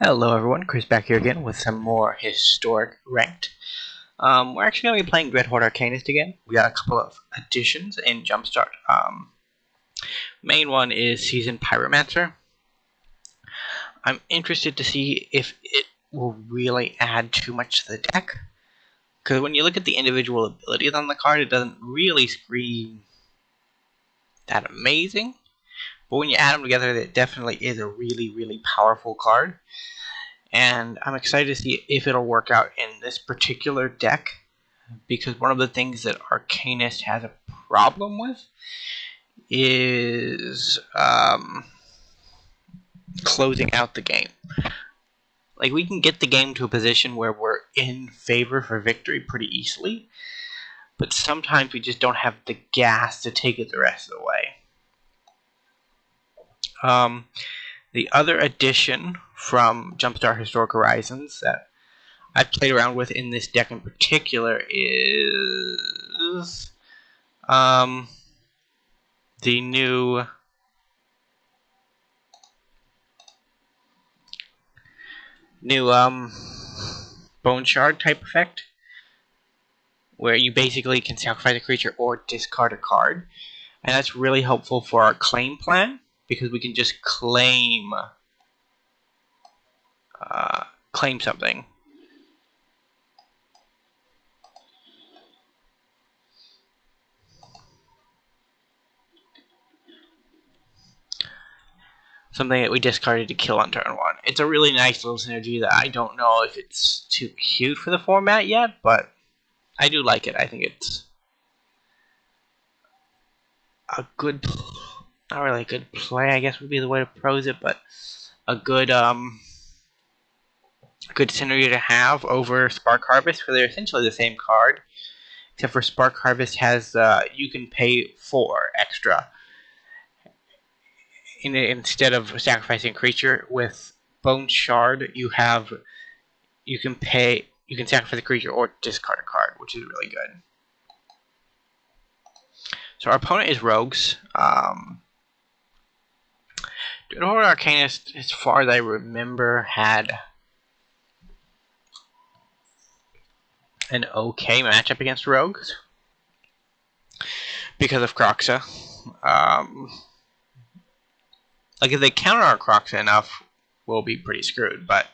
Hello everyone, Chris back here again with some more historic ranked. We're actually going to be playing Dreadhorde Arcanist again. We got a couple of additions in Jumpstart. Main one is Seasoned Pyromancer. I'm interested to see if it will really add too much to the deck. Because when you look at the individual abilities on the card, it doesn't really scream that amazing. But when you add them together, it definitely is a really, really powerful card. And I'm excited to see if it'll work out in this particular deck, because one of the things that Arcanist has a problem with is closing out the game. Like, we can get the game to a position where we're in favor for victory pretty easily, but sometimes we just don't have the gas to take it the rest of the way. The other addition from Jumpstart Historic Horizons that I've played around with in this deck in particular is the new Bone Shard type effect, where you basically can sacrifice a creature or discard a card, and that's really helpful for our claim plan because we can just claim something. Something that we discarded to kill on turn one. It's a really nice little synergy that I don't know if it's too cute for the format yet, but I do like it. I think it's a good, not really a good play, I guess would be the way to pose it, but a good synergy to have over Spark Harvest, because they're essentially the same card, except for Spark Harvest has you can pay 4 extra instead of sacrificing a creature. With Bone Shard, you can sacrifice a creature or discard a card, which is really good. So our opponent is Rogues. Dreadhorde Arcanist, as far as I remember, had an okay matchup against Rogues because of Croxa. Like, if they counter our Croxa enough, we'll be pretty screwed, but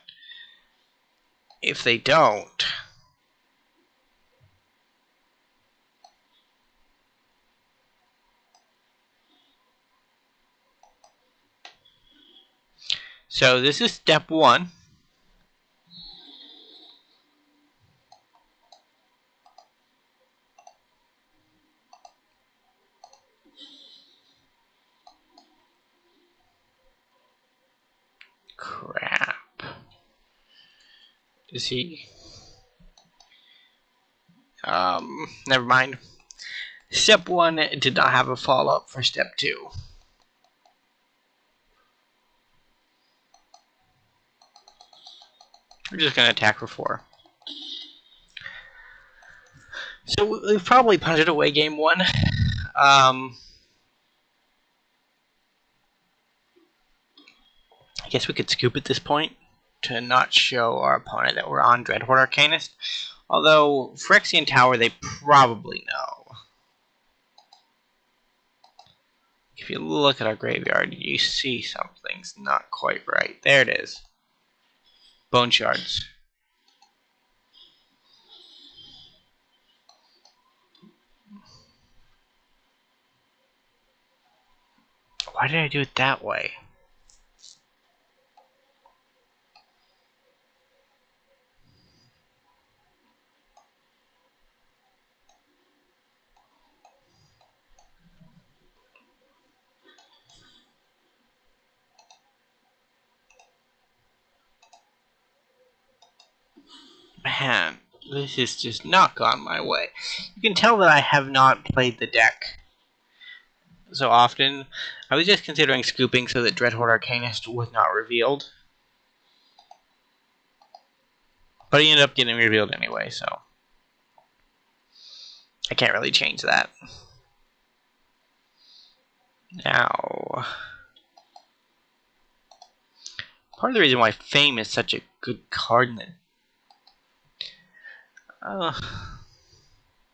if they don't, so this is step 1. Crap. Is he? Never mind. Step 1 did not have a follow-up for step 2. We're just going to attack for 4. So we've probably punted away game 1. I guess we could scoop at this point to not show our opponent that we're on Dreadhorde Arcanist. Although, Phyrexian Tower, they probably know. If you look at our graveyard, you see something's not quite right. There it is. Bone Shards. Why did I do it that way? Man, this is just not gone my way. You can tell that I have not played the deck so often. I was just considering scooping so that Dreadhorde Arcanist was not revealed. But he ended up getting revealed anyway, so I can't really change that. Now, Part of the reason why Fame is such a good card in the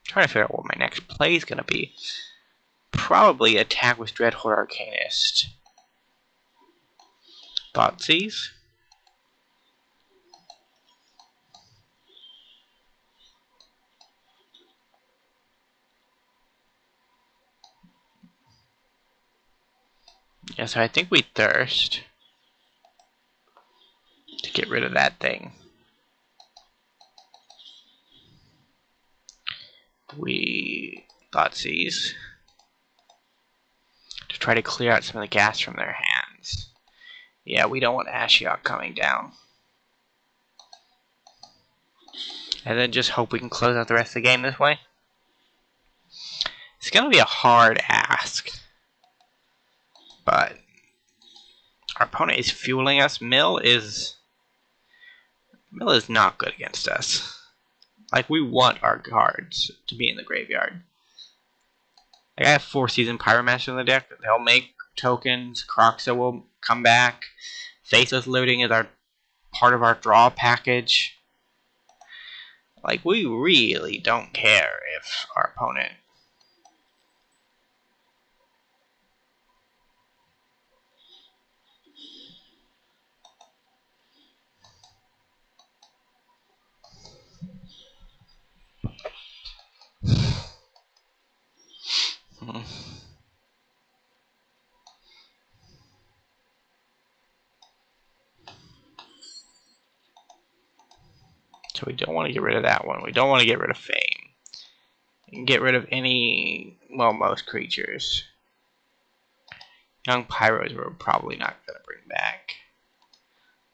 trying to figure out what my next play is gonna be. Probably attack with Dreadhorde Arcanist. Thoughtseize. Yeah, so I think we Thirst to get rid of that thing. We Thoughtseize to try to clear out some of the gas from their hands. Yeah, we don't want Ashiok coming down. And then just hope we can close out the rest of the game this way. It's going to be a hard ask. But our opponent is fueling us. Mill is not good against us. Like, we want our cards to be in the graveyard. Like, I have 4 Season Pyromaster in the deck. They'll make tokens. Croxa will come back. Faceless Looting is part of our draw package. Like, we really don't care if our opponent... So we don't want to get rid of that one. We don't want to get rid of Fame. We can get rid of any, well, most creatures. Young Pyros we're probably not going to bring back.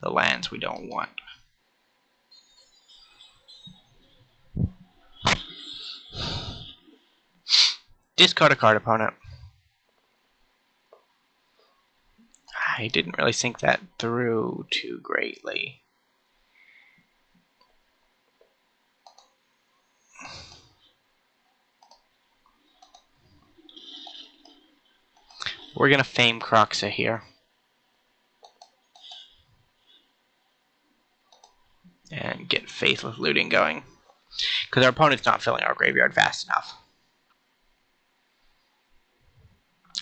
The lands we don't want. Discard a card, opponent. I didn't really think that through too greatly. We're going to Fame Croxa here. And get Faithless Looting going. Because our opponent's not filling our graveyard fast enough.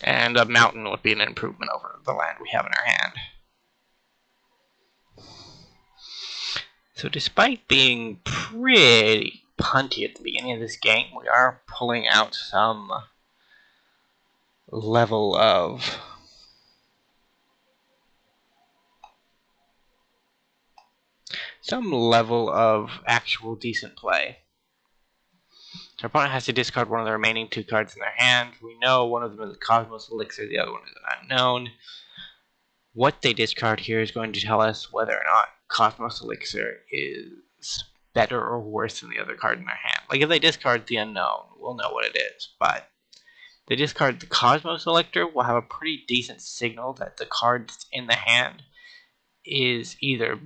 And a mountain would be an improvement over the land we have in our hand. So despite being pretty punty at the beginning of this game, we are pulling out some level of actual decent play. So our opponent has to discard one of the remaining 2 cards in their hand. We know one of them is a Cosmos Elixir, the other one is an unknown. What they discard here is going to tell us whether or not Cosmos Elixir is better or worse than the other card in their hand. Like, if they discard the unknown, we'll know what it is. But if they discard the Cosmos Elixir, we'll have a pretty decent signal that the card that's in the hand is either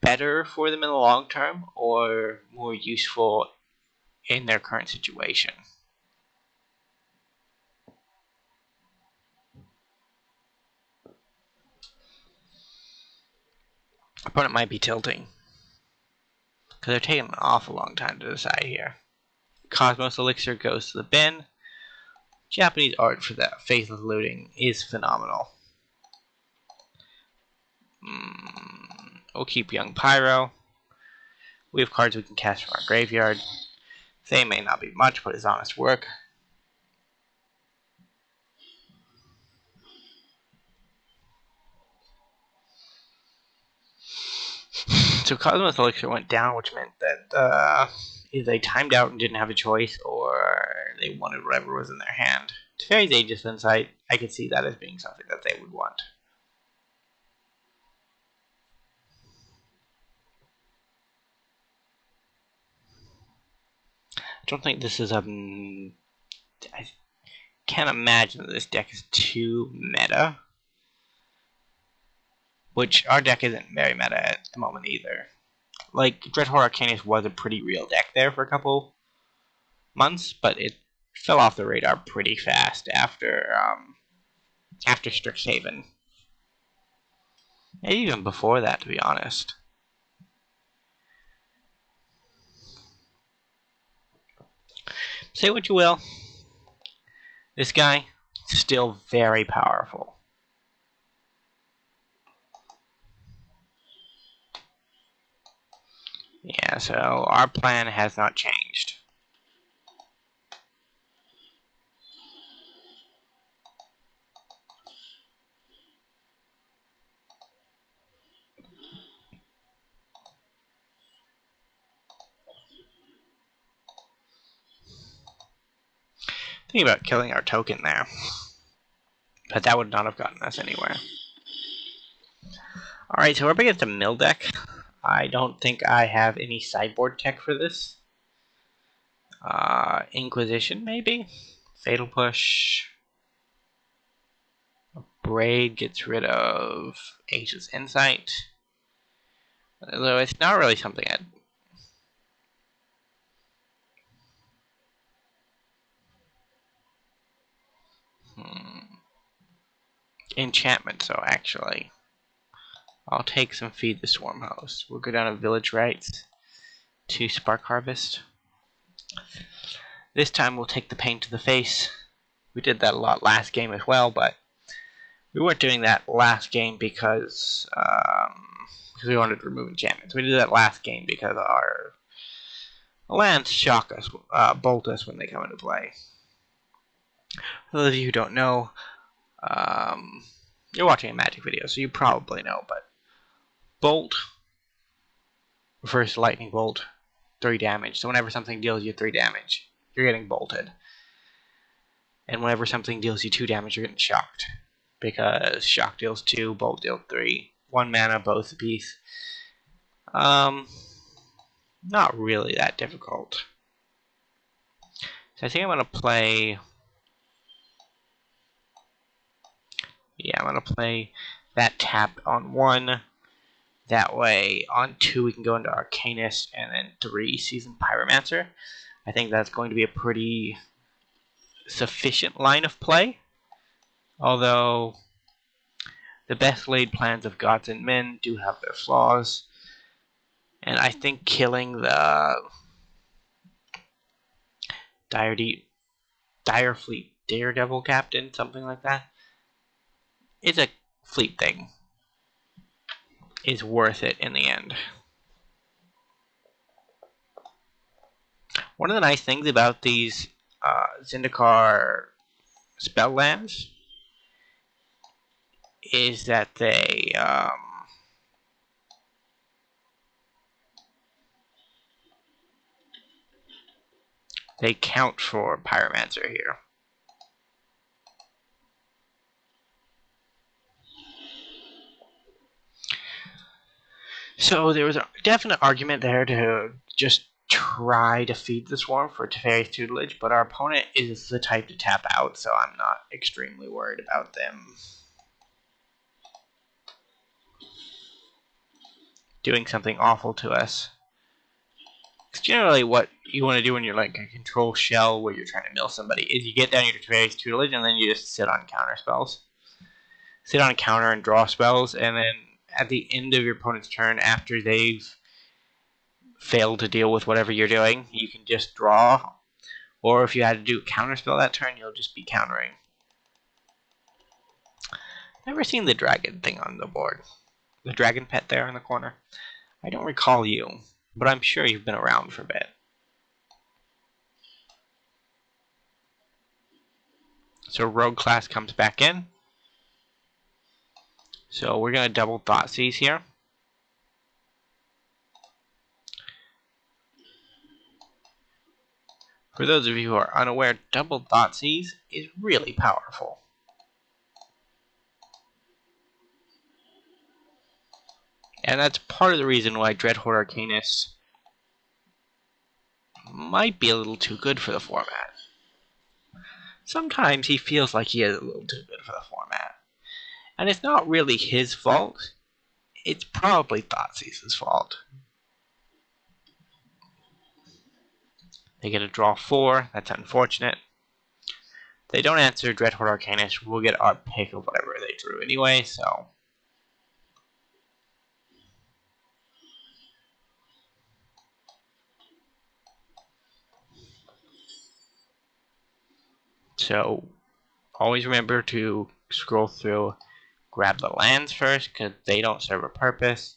better for them in the long term or more useful in their current situation. Opponent might be tilting because they're taking an awful long time to decide here. Cosmos Elixir goes to the bin. Japanese art for that Faithless Looting is phenomenal. We'll keep Young Pyro. We have cards we can cast from our graveyard. They may not be much, but it's honest work. So Cosmos Elixir went down, which meant that either they timed out and didn't have a choice, or they wanted whatever was in their hand. Teferi's Aegis Insight, I could see that as being something that they would want. I don't think this is I can't imagine that this deck is too meta. Which our deck isn't very meta at the moment either. Like, Dreadhorde Arcanist was a pretty real deck there for a couple months, but it fell off the radar pretty fast after Strixhaven. And even before that, to be honest. Say what you will, this guy, still very powerful. Yeah, so our plan has not changed. Thinking about killing our token there. But that would not have gotten us anywhere. Alright, so we're up against a mill deck. I don't think I have any sideboard tech for this. Inquisition, maybe? Fatal Push. Braid gets rid of Age's Insight. Although it's not really something I'd... Enchantment, so actually. I'll take some Feed the Swarm Host. We'll go down to Village Rites to Spark Harvest. This time we'll take the pain to the face. We did that a lot last game as well, but we weren't doing that last game because we wanted to remove enchantments. We did that last game because our lands shock us, bolt us when they come into play. For those of you who don't know, you're watching a Magic video, so you probably know, but Bolt refers to Lightning Bolt, 3 damage. So whenever something deals you 3 damage, you're getting bolted. And whenever something deals you 2 damage, you're getting shocked. Because shock deals 2, bolt deals 3. 1 mana, both apiece. Not really that difficult. So I think I'm going to play... Yeah, I'm going to play that tap on 1. That way, on 2 we can go into Arcanist, and then 3 Seasoned Pyromancer. I think that's going to be a pretty sufficient line of play. Although, the best laid plans of gods and men do have their flaws. And I think killing the Dire Fleet Daredevil Captain, something like that, is a fleet thing. Is worth it in the end. One of the nice things about these Zendikar spell lands is that they count for Pyromancer here. So there was a definite argument there to just try to feed the Swarm for Teferi's Tutelage, but our opponent is the type to tap out, so I'm not extremely worried about them doing something awful to us. Because generally what you want to do when you're like a control shell where you're trying to mill somebody is you get down your Teferi's Tutelage and then you just sit on counter spells. Sit on a counter and draw spells, and then at the end of your opponent's turn, after they've failed to deal with whatever you're doing, you can just draw. Or if you had to do a counter spell that turn, you'll just be countering. Never seen the dragon thing on the board. The dragon pet there in the corner. I don't recall you, but I'm sure you've been around for a bit. So Rogue class comes back in. So we're going to double Thoughtseize here. For those of you who are unaware, double Thoughtseize is really powerful. And that's part of the reason why Dreadhorde Arcanist might be a little too good for the format. Sometimes he feels like he is a little too good for the format. And it's not really his fault. It's probably Thoughtseize's fault. They get a draw 4. That's unfortunate. If they don't answer Dreadhorde Arcanist, we'll get our pick of whatever they drew anyway, so... So always remember to scroll through, grab the lands first because they don't serve a purpose.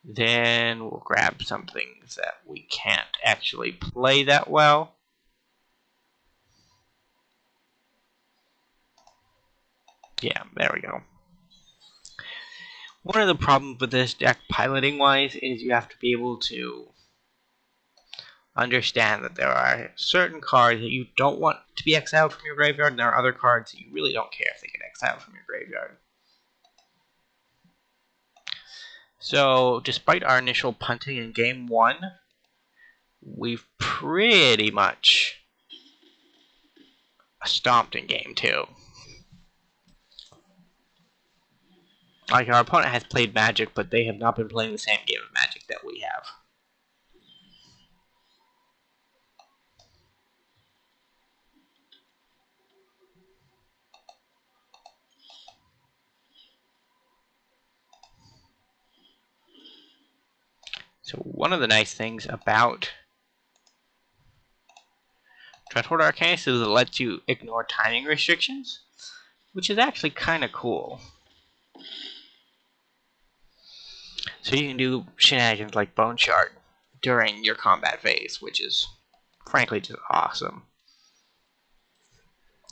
Then we'll grab some things that we can't actually play that well. Yeah, there we go. One of the problems with this deck, piloting wise, is you have to be able to understand that there are certain cards that you don't want to be exiled from your graveyard, and there are other cards that you really don't care if they get exiled from your graveyard. So, despite our initial punting in game 1, we've pretty much stomped in game 2. Like, our opponent has played Magic, but they have not been playing the same game of Magic that we have. So one of the nice things about Dreadhorde Arcanist is it lets you ignore timing restrictions, which is actually kind of cool. So you can do shenanigans like Bone Shard during your combat phase, which is frankly just awesome.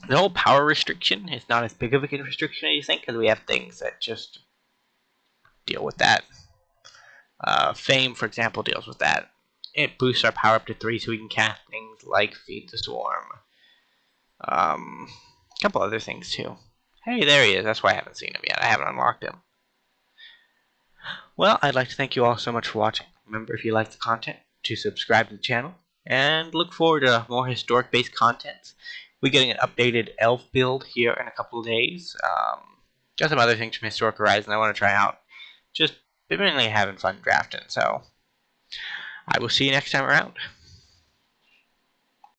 The whole power restriction is not as big of a restriction as you think, because we have things that just deal with that. Fame, for example, deals with that. It boosts our power up to 3 so we can cast things like Feed the Swarm. A couple other things too. Hey, there he is. That's why I haven't seen him yet. I haven't unlocked him. Well, I'd like to thank you all so much for watching. Remember, if you like the content, to subscribe to the channel, and look forward to more historic-based content. We're getting an updated elf build here in a couple of days. Got some other things from Historic Horizon I want to try out. Just been mainly having fun drafting, so I will see you next time around.